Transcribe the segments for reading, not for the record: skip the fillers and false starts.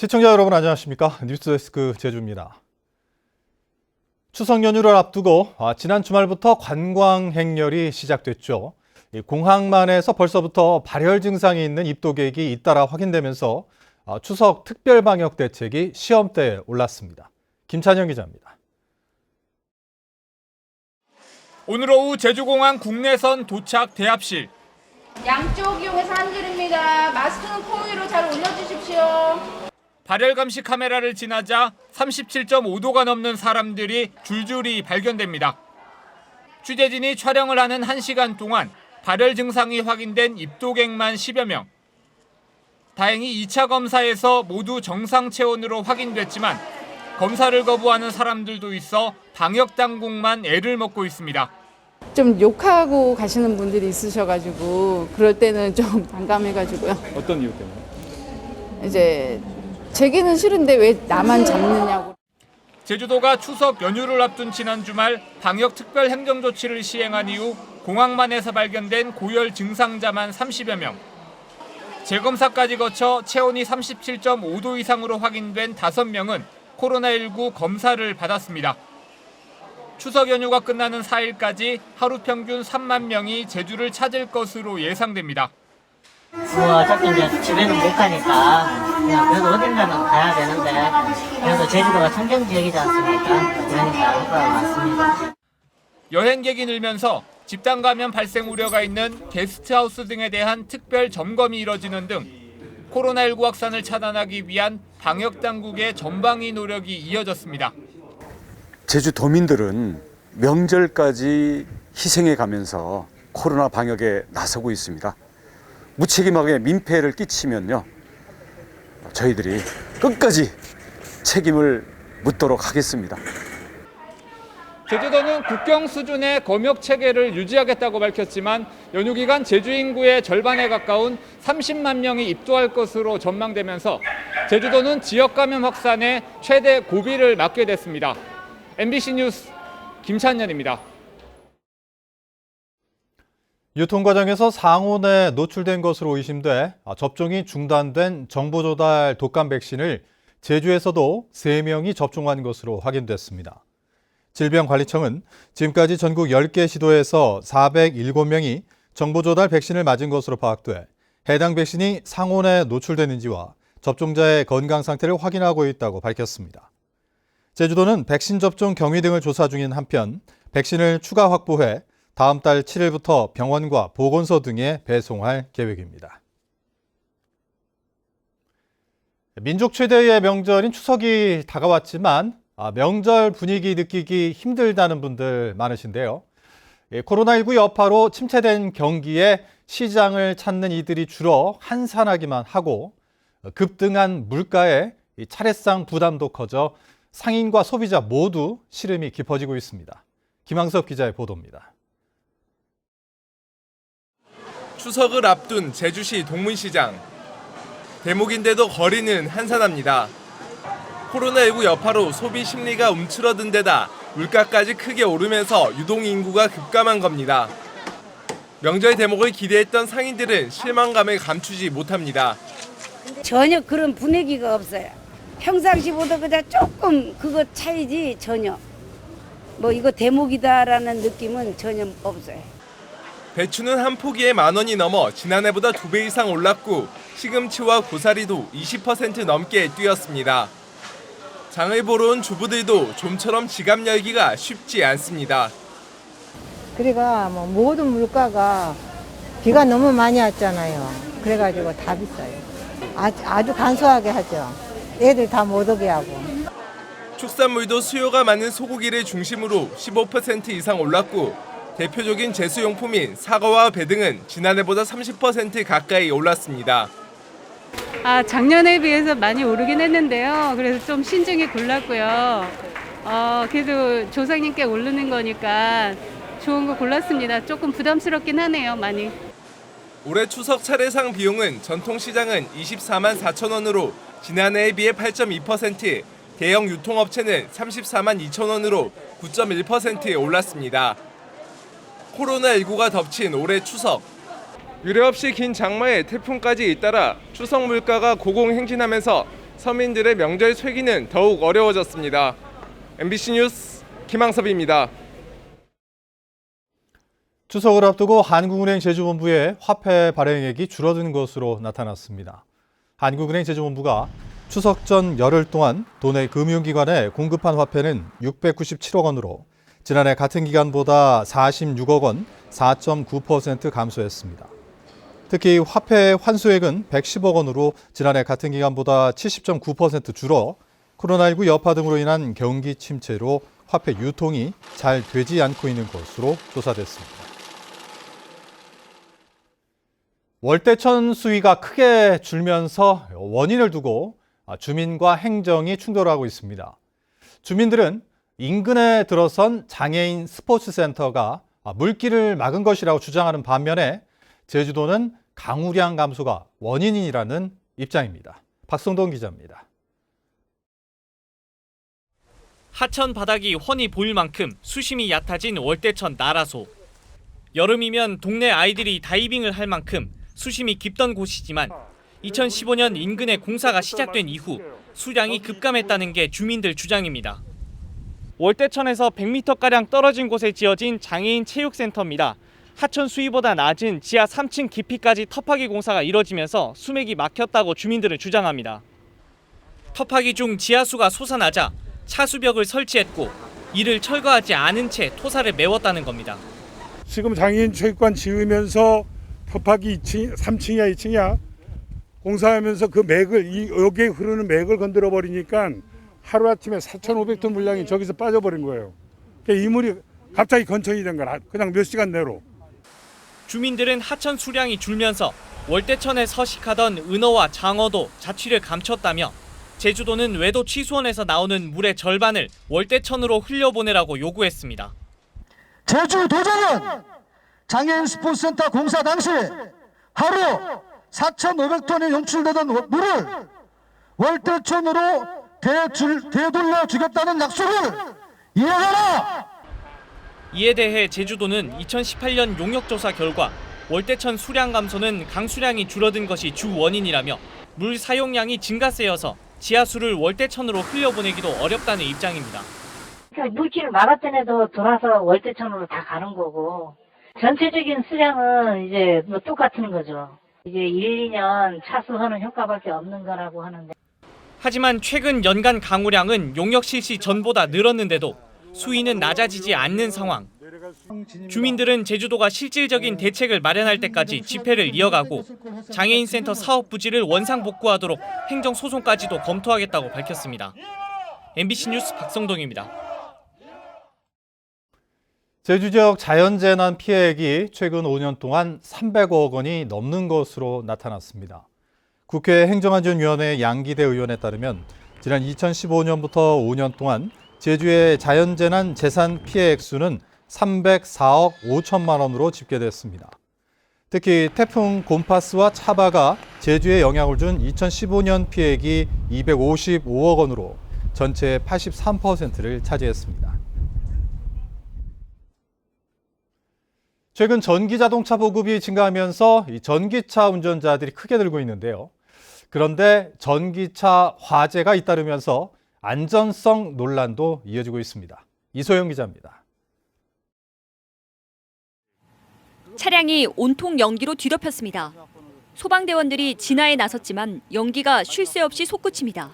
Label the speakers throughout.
Speaker 1: 시청자 여러분 안녕하십니까? 뉴스데스크 제주입니다. 추석 연휴를 앞두고 지난 주말부터 관광 행렬이 시작됐죠. 공항만에서 벌써부터 발열 증상이 있는 입도객이 잇따라 확인되면서 추석 특별 방역 대책이 시험대에 올랐습니다. 김찬영 기자입니다.
Speaker 2: 오늘 오후 제주공항 국내선 도착 대합실.
Speaker 3: 양쪽 이용해서 한줄입니다. 마스크는 코 위로 잘 올려주십시오.
Speaker 2: 발열 감시 카메라를 지나자 37.5도가 넘는 사람들이 줄줄이 발견됩니다. 취재진이 촬영을 하는 1시간 동안 발열 증상이 확인된 입도객만 10여 명. 다행히 2차 검사에서 모두 정상 체온으로 확인됐지만 검사를 거부하는 사람들도 있어 방역 당국만 애를 먹고 있습니다.
Speaker 4: 좀 욕하고 가시는 분들이 있으셔가지고 그럴 때는 좀 난감해가지고요.
Speaker 1: 어떤 이유 때문에?
Speaker 4: 이제 제기는 싫은데 왜 나만 잡느냐고.
Speaker 2: 제주도가 추석 연휴를 앞둔 지난 주말 방역 특별 행정 조치를 시행한 이후 공항만에서 발견된 고열 증상자만 30여 명. 재검사까지 거쳐 체온이 37.5도 이상으로 확인된 5명은 코로나19 검사를 받았습니다. 추석 연휴가 끝나는 4일까지 하루 평균 3만 명이 제주를 찾을 것으로 예상됩니다.
Speaker 5: 어차피 이제 집에는 못 가니까 그냥 그래도 어딘가는 가야 되는데 그래도 제주도가 청정 지역이지 않습니까? 그러니까 효과가 많습니다.
Speaker 2: 여행객이 늘면서 집단 감염 발생 우려가 있는 게스트하우스 등에 대한 특별 점검이 이뤄지는 등 코로나19 확산을 차단하기 위한 방역 당국의 전방위 노력이 이어졌습니다.
Speaker 6: 제주도민들은 명절까지 희생해 가면서 코로나 방역에 나서고 있습니다. 무책임하게 민폐를 끼치면요, 저희들이 끝까지 책임을 묻도록 하겠습니다.
Speaker 2: 제주도는 국경 수준의 검역 체계를 유지하겠다고 밝혔지만 연휴 기간 제주 인구의 절반에 가까운 30만 명이 입도할 것으로 전망되면서 제주도는 지역 감염 확산에 최대 고비를 맞게 됐습니다. MBC 뉴스 김찬현입니다.
Speaker 1: 유통 과정에서 상온에 노출된 것으로 의심돼 접종이 중단된 정보 조달 독감 백신을 제주에서도 3명이 접종한 것으로 확인됐습니다. 질병관리청은 지금까지 전국 10개 시도에서 407명이 정보 조달 백신을 맞은 것으로 파악돼 해당 백신이 상온에 노출되는지와 접종자의 건강 상태를 확인하고 있다고 밝혔습니다. 제주도는 백신 접종 경위 등을 조사 중인 한편 백신을 추가 확보해 다음 달 7일부터 병원과 보건소 등에 배송할 계획입니다. 민족 최대의 명절인 추석이 다가왔지만 명절 분위기 느끼기 힘들다는 분들 많으신데요. 코로나19 여파로 침체된 경기에 시장을 찾는 이들이 줄어 한산하기만 하고 급등한 물가에 차례상 부담도 커져 상인과 소비자 모두 시름이 깊어지고 있습니다. 김항섭 기자의 보도입니다.
Speaker 7: 추석을 앞둔 제주시 동문시장. 대목인데도 거리는 한산합니다. 코로나19 여파로 소비 심리가 움츠러든 데다 물가까지 크게 오르면서 유동인구가 급감한 겁니다. 명절 대목을 기대했던 상인들은 실망감을 감추지 못합니다.
Speaker 8: 전혀 그런 분위기가 없어요. 평상시보다 그냥 조금 그거 차이지 전혀. 뭐 이거 대목이다라는 느낌은 전혀 없어요.
Speaker 7: 배추는 한 포기에 10,000원이 넘어 지난해보다 2배 이상 올랐고 시금치와 고사리도 20% 넘게 뛰었습니다. 장을 보러 온 주부들도 좀처럼 지갑 열기가 쉽지 않습니다.
Speaker 9: 그러니까 뭐 모든 물가가 비가 너무 많이 왔잖아요. 그래가지고 다 비싸요. 아주 간소하게 하죠. 애들 다 못 오게 하고.
Speaker 7: 축산물도 수요가 많은 소고기를 중심으로 15% 이상 올랐고 대표적인 제수용품인 사과와 배 등은 지난해보다 30% 가까이 올랐습니다.
Speaker 10: 작년에 비해서 많이 오르긴 했는데요. 그래서 좀 신중히 골랐고요. 그래도 조상님께 오르는 거니까 좋은 거 골랐습니다. 조금 부담스럽긴 하네요, 많이.
Speaker 7: 올해 추석 차례상 비용은 전통시장은 24만 4천 원으로 지난해에 비해 8.2%, 대형 유통업체는 34만 2천 원으로 9.1% 올랐습니다. 코로나19가 덮친 올해 추석. 유례없이 긴 장마에 태풍까지 잇따라 추석 물가가 고공행진하면서 서민들의 명절 swag기는 더욱 어려워졌습니다. MBC 뉴스 김항섭입니다.
Speaker 1: 추석을 앞두고 한국은행 제주본부의 화폐 발행액이 줄어든 것으로 나타났습니다. 한국은행 제주본부가 추석 전 열흘 동안 도내 금융기관에 공급한 화폐는 697억 원으로 지난해 같은 기간보다 46억 원, 4.9% 감소했습니다. 특히 화폐 환수액은 110억 원으로 지난해 같은 기간보다 70.9% 줄어 코로나19 여파 등으로 인한 경기 침체로 화폐 유통이 잘 되지 않고 있는 것으로 조사됐습니다. 월대천 수위가 크게 줄면서 원인을 두고 주민과 행정이 충돌하고 있습니다. 주민들은 인근에 들어선 장애인 스포츠센터가 물길을 막은 것이라고 주장하는 반면에 제주도는 강우량 감소가 원인이라는 입장입니다. 박성동 기자입니다.
Speaker 11: 하천 바닥이 훤히 보일 만큼 수심이 얕아진 월대천 나라소. 여름이면 동네 아이들이 다이빙을 할 만큼 수심이 깊던 곳이지만 2015년 인근에 공사가 시작된 이후 수량이 급감했다는 게 주민들 주장입니다. 월대천에서 100m가량 떨어진 곳에 지어진 장애인 체육센터입니다. 하천 수위보다 낮은 지하 3층 깊이까지 터파기 공사가 이뤄지면서 수맥이 막혔다고 주민들은 주장합니다. 터파기 중 지하수가 솟아나자 차수벽을 설치했고 이를 철거하지 않은 채 토사를 메웠다는 겁니다.
Speaker 12: 지금 장애인 체육관 지으면서 터파기 2층, 3층이야 2층이야 공사하면서 그 맥을 여기에 흐르는 맥을 건드려 버리니까 하루아침에 4,500톤 물량이 저기서 빠져버린 거예요. 그러니까 이 물이 갑자기 건천이 된 거라 그냥 몇 시간 내로.
Speaker 11: 주민들은 하천 수량이 줄면서 월대천에 서식하던 은어와 장어도 자취를 감췄다며 제주도는 외도 취수원에서 나오는 물의 절반을 월대천으로 흘려보내라고 요구했습니다.
Speaker 13: 제주도정은 장애인 스포츠센터 공사 당시 하루 4,500톤이 용출되던 물을 월대천으로 되돌려 주겠다는 약속을 이행하라!
Speaker 11: 이에 대해 제주도는 2018년 용역조사 결과 월대천 수량 감소는 강수량이 줄어든 것이 주 원인이라며 물 사용량이 증가세여서 지하수를 월대천으로 흘려보내기도 어렵다는 입장입니다.
Speaker 5: 물길을 막았던 애도 돌아서 월대천으로 다 가는 거고 전체적인 수량은 이제 뭐 똑같은 거죠. 이제 1, 2년 차수하는 효과밖에 없는 거라고 하는데.
Speaker 11: 하지만 최근 연간 강우량은 용역 실시 전보다 늘었는데도 수위는 낮아지지 않는 상황. 주민들은 제주도가 실질적인 대책을 마련할 때까지 집회를 이어가고 장애인센터 사업 부지를 원상복구하도록 행정소송까지도 검토하겠다고 밝혔습니다. MBC 뉴스 박성동입니다.
Speaker 1: 제주 지역 자연재난 피해액이 최근 5년 동안 300억 원이 넘는 것으로 나타났습니다. 국회 행정안전위원회 양기대 의원에 따르면 지난 2015년부터 5년 동안 제주의 자연재난 재산 피해 액수는 304억 5천만 원으로 집계됐습니다. 특히 태풍 곰파스와 차바가 제주에 영향을 준 2015년 피해액이 255억 원으로 전체의 83%를 차지했습니다. 최근 전기자동차 보급이 증가하면서 이 전기차 운전자들이 크게 늘고 있는데요. 그런데 전기차 화재가 잇따르면서 안전성 논란도 이어지고 있습니다. 이소영 기자입니다.
Speaker 14: 차량이 온통 연기로 뒤덮였습니다. 소방대원들이 진화에 나섰지만 연기가 쉴 새 없이 솟구칩니다.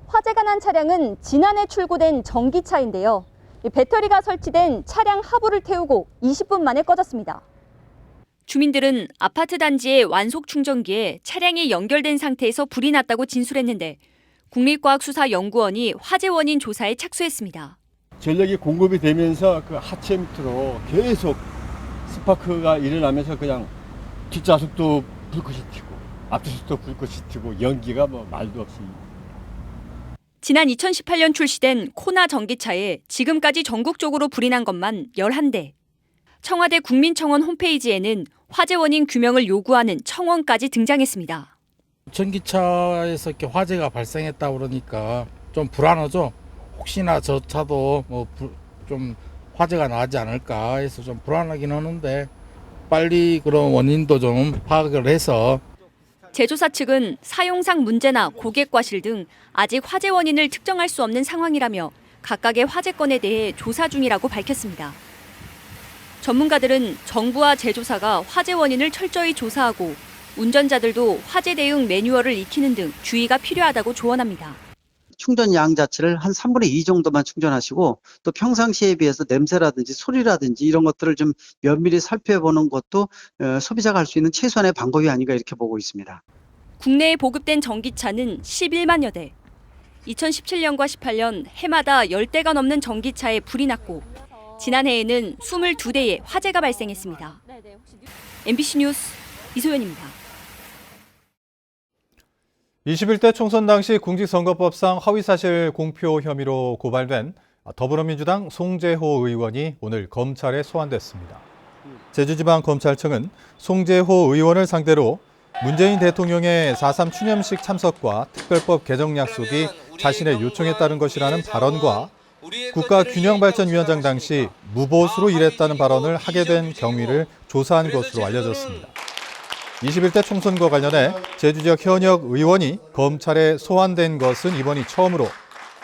Speaker 15: 화재가 난 차량은 지난해 출고된 전기차인데요. 배터리가 설치된 차량 하부를 태우고 20분 만에 꺼졌습니다.
Speaker 14: 주민들은 아파트 단지의 완속 충전기에 차량이 연결된 상태에서 불이 났다고 진술했는데 국립과학수사연구원이 화재 원인 조사에 착수했습니다.
Speaker 16: 전력이 공급이 되면서 그 하체 밑으로 계속 스파크가 일어나면서 그냥 뒷좌석도 불꽃이 튀고 앞좌석도 불꽃이 튀고 연기가 뭐 말도 없이.
Speaker 14: 지난 2018년 출시된 코나 전기차에 지금까지 전국적으로 불이 난 것만 11대. 청와대 국민청원 홈페이지에는 화재 원인 규명을 요구하는 청원까지 등장했습니다.
Speaker 17: 전기차에서 이렇게 화재가 발생했다 그러니까 좀 불안하죠. 혹시나 저 차도 좀 화재가 나지 않을까 해서 좀 불안하긴 하는데 빨리 그런 원인도 좀 파악을 해서.
Speaker 14: 제조사 측은 사용상 문제나 고객 과실 등 아직 화재 원인을 특정할 수 없는 상황이라며 각각의 화재 건에 대해 조사 중이라고 밝혔습니다. 전문가들은 정부와 제조사가 화재 원인을 철저히 조사하고 운전자들도 화재 대응 매뉴얼을 익히는 등 주의가 필요하다고 조언합니다.
Speaker 18: 충전량 자체를 한 3분의 2 정도만 충전하시고 또 평상시에 비해서 냄새라든지 소리라든지 이런 것들을 좀 면밀히 살펴보는 것도 소비자가 할 수 있는 최소한의 방법이 아닌가 이렇게 보고 있습니다.
Speaker 14: 국내에 보급된 전기차는 11만여 대. 2017년과 18년 해마다 10대가 넘는 전기차에 불이 났고 지난해에는 22대의 화재가 발생했습니다. MBC 뉴스 이소연입니다.
Speaker 1: 21대 총선 당시 공직선거법상 허위사실 공표 혐의로 고발된 더불어민주당 송재호 의원이 오늘 검찰에 소환됐습니다. 제주지방검찰청은 송재호 의원을 상대로 문재인 대통령의 4.3 추념식 참석과 특별법 개정 약속이 자신의 요청에 따른 것이라는 발언과 국가균형발전위원장 당시 무보수로 일했다는 발언을 하게 된 경위를 조사한 것으로 알려졌습니다. 21대 총선과 관련해 제주 지역 현역 의원이 검찰에 소환된 것은 이번이 처음으로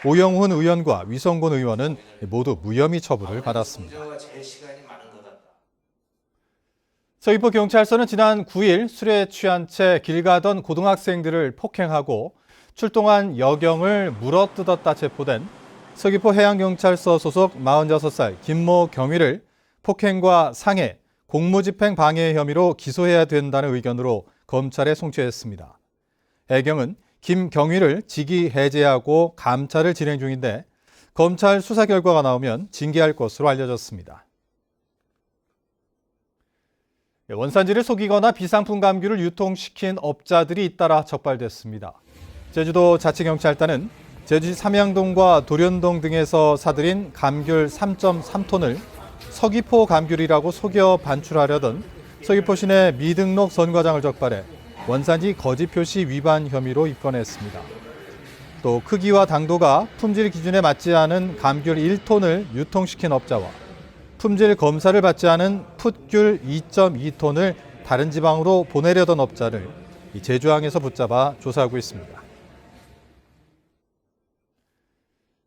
Speaker 1: 오영훈 의원과 위성곤 의원은 모두 무혐의 처분을 받았습니다. 서귀포경찰서는 지난 9일 술에 취한 채 길 가던 고등학생들을 폭행하고 출동한 여경을 물어뜯었다 체포된 서귀포 해양경찰서 소속 46살 김모 경위를 폭행과 상해, 공무집행 방해 혐의로 기소해야 된다는 의견으로 검찰에 송치했습니다. 해경은 김 경위를 직위 해제하고 감찰을 진행 중인데 검찰 수사 결과가 나오면 징계할 것으로 알려졌습니다. 원산지를 속이거나 비상품 감귤을 유통시킨 업자들이 잇따라 적발됐습니다. 제주도 자치경찰단은 제주시 삼양동과 도련동 등에서 사들인 감귤 3.3톤을 서귀포 감귤이라고 속여 반출하려던 서귀포 시내 미등록 선과장을 적발해 원산지 거짓 표시 위반 혐의로 입건했습니다. 또 크기와 당도가 품질 기준에 맞지 않은 감귤 1톤을 유통시킨 업자와 품질 검사를 받지 않은 풋귤 2.2톤을 다른 지방으로 보내려던 업자를 제주항에서 붙잡아 조사하고 있습니다.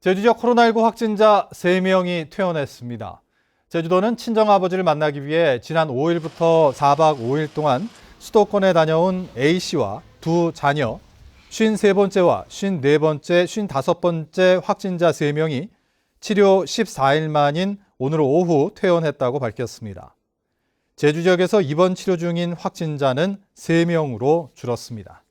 Speaker 1: 제주 지역 코로나19 확진자 3명이 퇴원했습니다. 제주도는 친정아버지를 만나기 위해 지난 5일부터 4박 5일 동안 수도권에 다녀온 A씨와 두 자녀, 53번째와 54번째, 55번째 확진자 3명이 치료 14일 만인 오늘 오후 퇴원했다고 밝혔습니다. 제주 지역에서 입원 치료 중인 확진자는 3명으로 줄었습니다.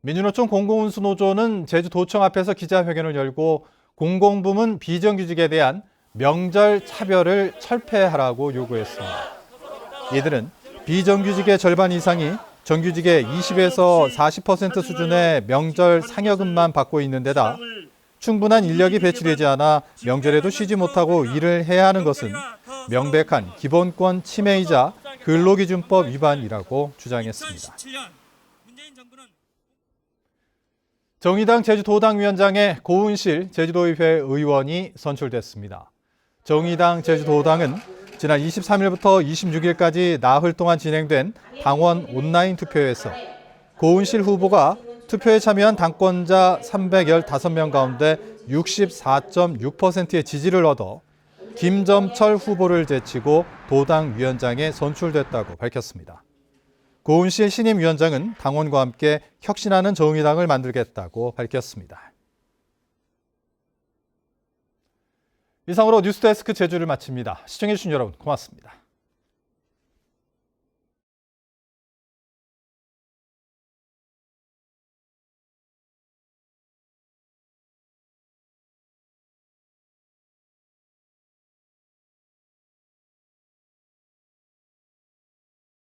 Speaker 1: 민주노총 공공운수노조는 제주도청 앞에서 기자회견을 열고 공공부문 비정규직에 대한 명절 차별을 철폐하라고 요구했습니다. 이들은 비정규직의 절반 이상이 정규직의 20에서 40% 수준의 명절 상여금만 받고 있는 데다 충분한 인력이 배치되지 않아 명절에도 쉬지 못하고 일을 해야 하는 것은 명백한 기본권 침해이자 근로기준법 위반이라고 주장했습니다. 정의당 제주도당 위원장에 고은실 제주도의회 의원이 선출됐습니다. 정의당 제주도당은 지난 23일부터 26일까지 나흘 동안 진행된 당원 온라인 투표에서 고은실 후보가 투표에 참여한 당권자 315명 가운데 64.6%의 지지를 얻어 김점철 후보를 제치고 도당 위원장에 선출됐다고 밝혔습니다. 고은실 신임 위원장은 당원과 함께 혁신하는 정의당을 만들겠다고 밝혔습니다. 이상으로 뉴스데스크 제주를 마칩니다. 시청해주신 여러분 고맙습니다.